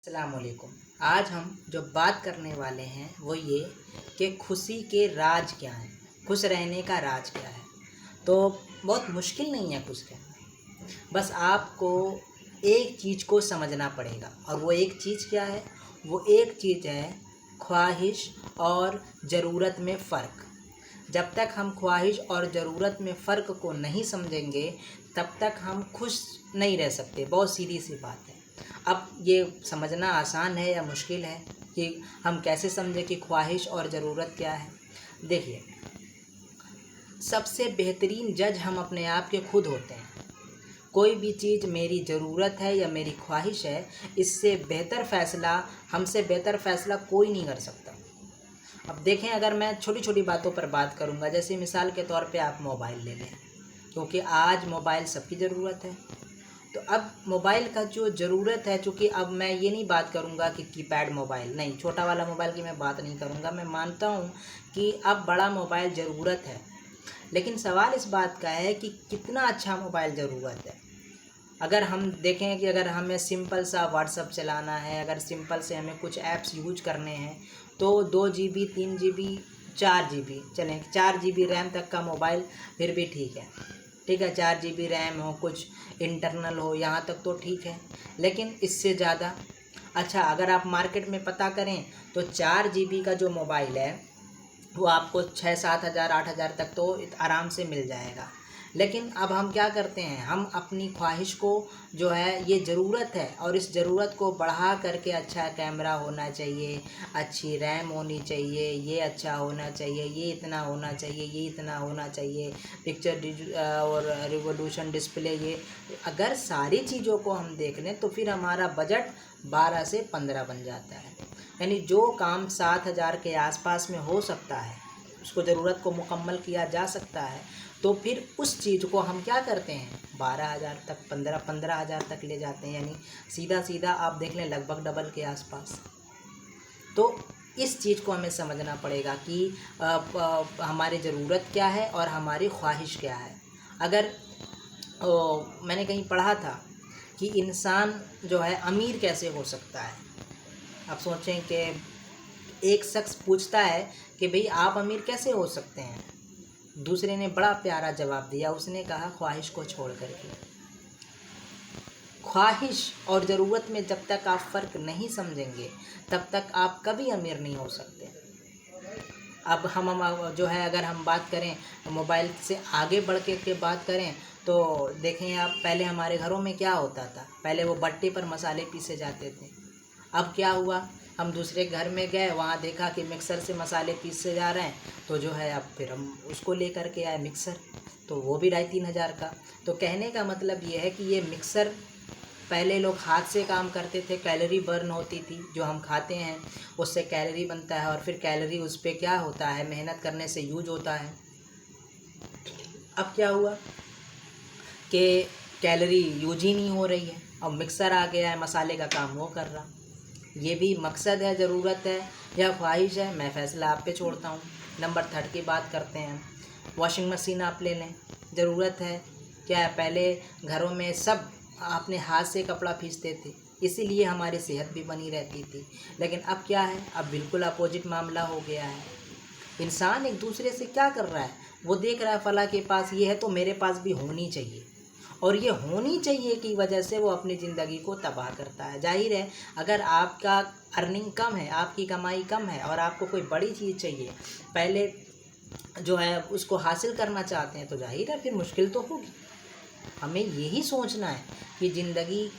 अस्सलामुअलैकुम। आज हम जो बात करने वाले हैं वो ये कि खुशी के राज क्या हैं, खुश रहने का राज क्या है। तो बहुत मुश्किल नहीं है खुश रहना, बस आपको एक चीज़ को समझना पड़ेगा। और वो एक चीज़ क्या है? वो एक चीज़ है ख्वाहिश और ज़रूरत में फ़र्क। जब तक हम ख्वाहिश और ज़रूरत में फ़र्क को नहीं समझेंगे तब तक हम खुश नहीं रह सकते। बहुत सीधी सी बात है। अब ये समझना आसान है या मुश्किल है कि हम कैसे समझें कि ख्वाहिश और ज़रूरत क्या है। देखिए, सबसे बेहतरीन जज हम अपने आप के खुद होते हैं। कोई भी चीज़ मेरी ज़रूरत है या मेरी ख्वाहिश है, इससे बेहतर फ़ैसला, हमसे बेहतर फ़ैसला कोई नहीं कर सकता। अब देखें, अगर मैं छोटी छोटी बातों पर बात करूंगा, जैसे मिसाल के तौर पे आप मोबाइल ले लें, क्योंकि आज मोबाइल सबकी ज़रूरत है। तो अब मोबाइल का जो ज़रूरत है, चूँकि अब मैं ये नहीं बात करूंगा कि कीपैड मोबाइल, नहीं, छोटा वाला मोबाइल की मैं बात नहीं करूंगा। मैं मानता हूं कि अब बड़ा मोबाइल ज़रूरत है, लेकिन सवाल इस बात का है कि कितना अच्छा मोबाइल ज़रूरत है। अगर हम देखें कि अगर हमें सिंपल सा व्हाट्सअप चलाना है, अगर सिंपल से हमें कुछ ऐप्स यूज करने हैं, तो 2 GB 3 GB 4 GB, चलें 4 GB रैम तक का मोबाइल फिर भी ठीक है। ठीक है, 4 GB रैम हो, कुछ इंटरनल हो, यहाँ तक तो ठीक है। लेकिन इससे ज़्यादा अच्छा, अगर आप मार्केट में पता करें तो 4 GB का जो मोबाइल है वो आपको 6-7 हज़ार 8 हज़ार तक तो आराम से मिल जाएगा। लेकिन अब हम क्या करते हैं, हम अपनी ख्वाहिश को जो है, ये ज़रूरत है और इस ज़रूरत को बढ़ा करके अच्छा कैमरा होना चाहिए, अच्छी रैम होनी चाहिए, ये अच्छा होना चाहिए, ये इतना होना चाहिए, ये इतना होना चाहिए, पिक्चर और रिवोल्यूशन डिस्प्ले, ये अगर सारी चीज़ों को हम देख लें तो फिर हमारा बजट 12 से 15 बन जाता है। यानी जो काम 7 हज़ार के आसपास में हो सकता है, उसको ज़रूरत को मुकम्मल किया जा सकता है, तो फिर उस चीज़ को हम क्या करते हैं, 12 हज़ार तक, 15-15 हज़ार तक ले जाते हैं। यानी सीधा सीधा आप देख लें लगभग डबल के आसपास। तो इस चीज़ को हमें समझना पड़ेगा कि हमारी ज़रूरत क्या है और हमारी ख्वाहिश क्या है। अगर मैंने कहीं पढ़ा था कि इंसान जो है अमीर कैसे हो सकता है। आप सोचें कि एक शख्स पूछता है कि भाई आप अमीर कैसे हो सकते हैं। दूसरे ने बड़ा प्यारा जवाब दिया, उसने कहा ख्वाहिश को छोड़ करके। ख्वाहिश और ज़रूरत में जब तक आप फ़र्क नहीं समझेंगे तब तक आप कभी अमीर नहीं हो सकते। अब हम जो है, अगर हम बात करें मोबाइल से आगे बढ़ के बात करें तो देखें आप, पहले हमारे घरों में क्या होता था, पहले वो बट्टे पर मसाले पीसे जाते थे। अब क्या हुआ, हम दूसरे घर में गए, वहाँ देखा कि मिक्सर से मसाले पीसे जा रहे हैं, तो जो है अब फिर हम उसको लेकर के आए मिक्सर, तो वो भी 2.5-3 हज़ार का। तो कहने का मतलब ये है कि ये मिक्सर, पहले लोग हाथ से काम करते थे, कैलोरी बर्न होती थी, जो हम खाते हैं उससे कैलोरी बनता है और फिर कैलोरी उस पर क्या होता है, मेहनत करने से यूज होता है। अब क्या हुआ कि कैलोरी यूज ही नहीं हो रही है, अब मिक्सर आ गया है, मसाले का काम वो कर रहा। ये भी मकसद है, ज़रूरत है या ख्वाहिश है, मैं फ़ैसला आप पे छोड़ता हूँ। नंबर 3 की बात करते हैं। वॉशिंग मशीन आप ले लें, ज़रूरत है क्या है? पहले घरों में सब अपने हाथ से कपड़ा खींचते थे, इसीलिए हमारी सेहत भी बनी रहती थी। लेकिन अब क्या है, अब बिल्कुल अपोजिट मामला हो गया है। इंसान एक दूसरे से क्या कर रहा है, वो देख रहा है फला के पास ये है तो मेरे पास भी होनी चाहिए, और ये होनी चाहिए की वजह से वो अपनी ज़िंदगी को तबाह करता है। जाहिर है, अगर आपका अर्निंग कम है, आपकी कमाई कम है और आपको कोई बड़ी चीज़ चाहिए, पहले जो है उसको हासिल करना चाहते हैं, तो जाहिर है फिर मुश्किल तो होगी। हमें यही सोचना है कि ज़िंदगी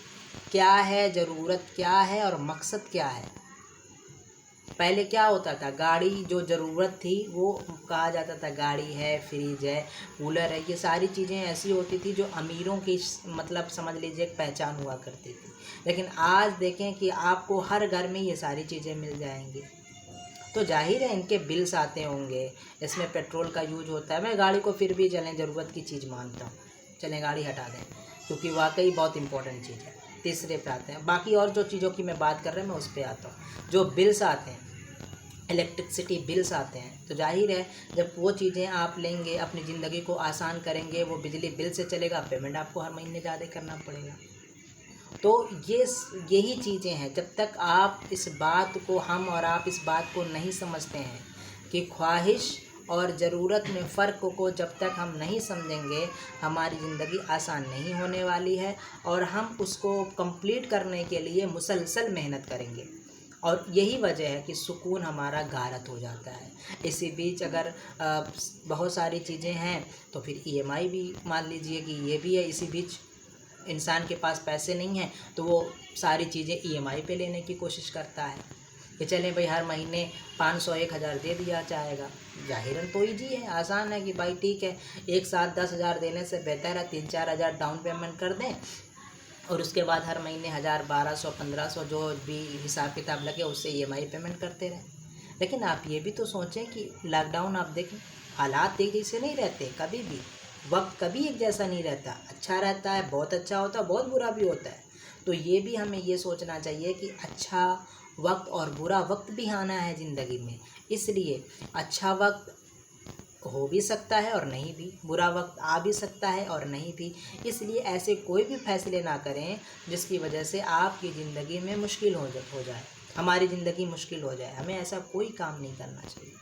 क्या है, ज़रूरत क्या है और मकसद क्या है। पहले क्या होता था, गाड़ी जो ज़रूरत थी वो कहा जाता था गाड़ी है, फ्रिज है, कूलर है, ये सारी चीज़ें ऐसी होती थी जो अमीरों की मतलब समझ लीजिए एक पहचान हुआ करती थी। लेकिन आज देखें कि आपको हर घर में ये सारी चीज़ें मिल जाएंगी। तो जाहिर है इनके बिल्स आते होंगे, इसमें पेट्रोल का यूज होता है। मैं गाड़ी को फिर भी चलें ज़रूरत की चीज़ मानता हूँ, चलें गाड़ी हटा दें, क्योंकि वाकई बहुत इंपॉर्टेंट चीज़ है। तीसरे पे आते हैं, बाकी और जो चीज़ों की मैं बात कर रहा हूँ मैं उस पर आता हूँ। जो बिल्स आते हैं, इलेक्ट्रिसिटी बिल्स आते हैं, तो जाहिर है जब वो चीज़ें आप लेंगे, अपनी ज़िंदगी को आसान करेंगे, वो बिजली बिल से चलेगा, पेमेंट आपको हर महीने ज़्यादा करना पड़ेगा। तो यही चीज़ें हैं। जब तक आप इस बात को, हम और आप इस बात को नहीं समझते हैं कि ख्वाहिश और ज़रूरत में फ़र्क को जब तक हम नहीं समझेंगे, हमारी ज़िंदगी आसान नहीं होने वाली है और हम उसको कंप्लीट करने के लिए मुसलसल मेहनत करेंगे। और यही वजह है कि सुकून हमारा गारत हो जाता है। इसी बीच अगर बहुत सारी चीज़ें हैं तो फिर ईएमआई भी मान लीजिए कि ये भी है। इसी बीच इंसान के पास पैसे नहीं हैं तो वो सारी चीज़ें ईएमआई पे लेने की कोशिश करता है कि चलें भाई हर महीने 500-1000 दे दिया जाएगा। ज़ाहिरन तो ईजी है, आसान है कि भाई ठीक है, एक साथ 10,000 देने से बेहतर है 3-4 हज़ार डाउन पेमेंट कर दें और उसके बाद हर महीने 1000, 1200, 1500 जो भी हिसाब किताब लगे उससे ईएमआई पेमेंट करते रहें। लेकिन आप ये भी तो सोचें कि लॉकडाउन आप देखें, हालात एक जैसे नहीं रहते कभी भी, वक्त कभी एक जैसा नहीं रहता, अच्छा रहता है, बहुत अच्छा होता है, बहुत बुरा भी होता है। तो ये भी हमें ये सोचना चाहिए कि अच्छा वक्त और बुरा वक्त भी आना है ज़िंदगी में, इसलिए अच्छा वक्त हो भी सकता है और नहीं भी, बुरा वक्त आ भी सकता है और नहीं भी। इसलिए ऐसे कोई भी फैसले ना करें जिसकी वजह से आपकी ज़िंदगी में मुश्किल हो जाए, हमारी ज़िंदगी मुश्किल हो जाए। हमें ऐसा कोई काम नहीं करना चाहिए।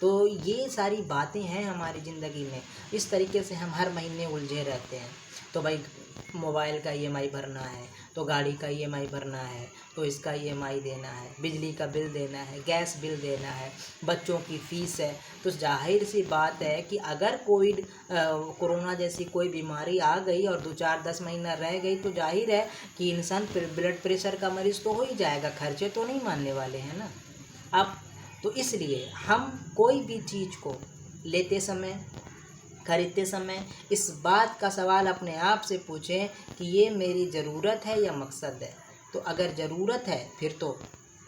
तो ये सारी बातें हैं हमारी ज़िंदगी में, इस तरीके से हम हर महीने उलझे रहते हैं। तो भाई मोबाइल का ईएमआई भरना है, तो गाड़ी का ईएमआई भरना है, तो इसका ईएमआई देना है, बिजली का बिल देना है, गैस बिल देना है, बच्चों की फ़ीस है। तो जाहिर सी बात है कि अगर कोरोना जैसी कोई बीमारी आ गई और 2-4-10 महीना रह गई तो जाहिर है कि इंसान ब्लड प्रेशर का मरीज़ तो हो ही जाएगा, खर्चे तो नहीं मानने वाले हैं ना। अब तो इसलिए हम कोई भी चीज़ को लेते समय, खरीदते समय इस बात का सवाल अपने आप से पूछें कि ये मेरी ज़रूरत है या मकसद है। तो अगर ज़रूरत है फिर तो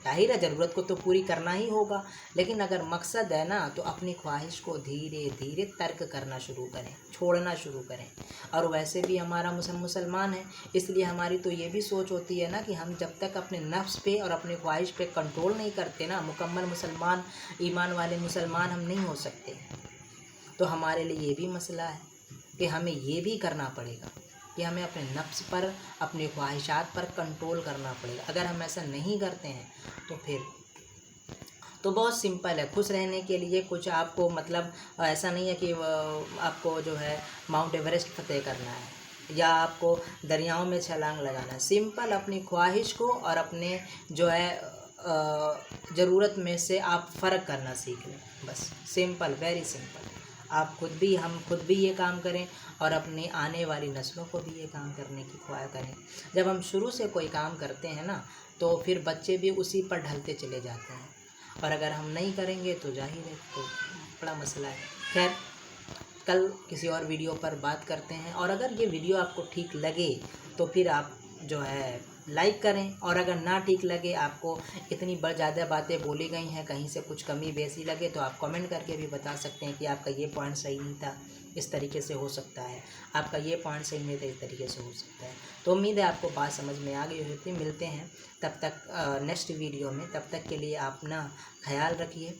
जाहिर है ज़रूरत को तो पूरी करना ही होगा, लेकिन अगर मकसद है ना तो अपनी ख्वाहिश को धीरे धीरे तर्क करना शुरू करें, छोड़ना शुरू करें। और वैसे भी हमारा मुसलमान है, इसलिए हमारी तो ये भी सोच होती है ना कि हम जब तक अपने नफ्स पे और अपनी ख्वाहिश पे कंट्रोल नहीं करते ना, मुकम्मल मुसलमान, ईमान वाले मुसलमान हम नहीं हो सकते। तो हमारे लिए ये भी मसला है कि हमें ये भी करना पड़ेगा कि हमें अपने नफ्स पर, अपनी ख्वाहिशात पर कंट्रोल करना पड़ेगा। अगर हम ऐसा नहीं करते हैं तो फिर तो बहुत सिंपल है। खुश रहने के लिए कुछ आपको मतलब ऐसा नहीं है कि आपको जो है माउंट एवरेस्ट फतेह करना है या आपको दरियाओं में छलांग लगाना है। सिंपल अपनी ख्वाहिश को और अपने जो है ज़रूरत में से आप फ़र्क करना सीख लें, बस सिंपल, वेरी सिंपल। आप हम खुद भी ये काम करें और अपनी आने वाली नस्लों को भी ये काम करने की ख्वाहिश करें। जब हम शुरू से कोई काम करते हैं ना तो फिर बच्चे भी उसी पर ढलते चले जाते हैं, और अगर हम नहीं करेंगे तो जाहिर है तो बड़ा मसला है। खैर, कल किसी और वीडियो पर बात करते हैं, और अगर ये वीडियो आपको ठीक लगे तो फिर आप जो है लाइक करें, और अगर ना ठीक लगे, आपको इतनी ज़्यादा बातें बोली गई हैं, कहीं से कुछ कमी बेसी लगे तो आप कमेंट करके भी बता सकते हैं कि आपका ये पॉइंट सही नहीं था, इस तरीके से हो सकता है, आपका ये पॉइंट सही नहीं था, इस तरीके से हो सकता है। तो उम्मीद है आपको बात समझ में आ गई होगी। मिलते हैं तब तक नेक्स्ट वीडियो में, तब तक के लिए आप अपना ख्याल रखिए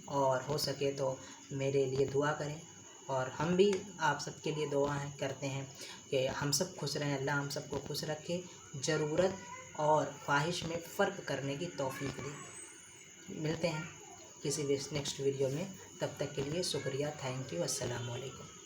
और हो सके तो मेरे लिए दुआ करें, और हम भी आप सबके लिए दुआएं करते हैं कि हम सब खुश रहें, अल्लाह हम सबको खुश रखे, ज़रूरत और ख्वाहिश में फ़र्क करने की तौफीक दे। मिलते हैं किसी नेक्स्ट वीडियो में, तब तक के लिए शुक्रिया, थैंक यू, अस्सलाम वालेकुम।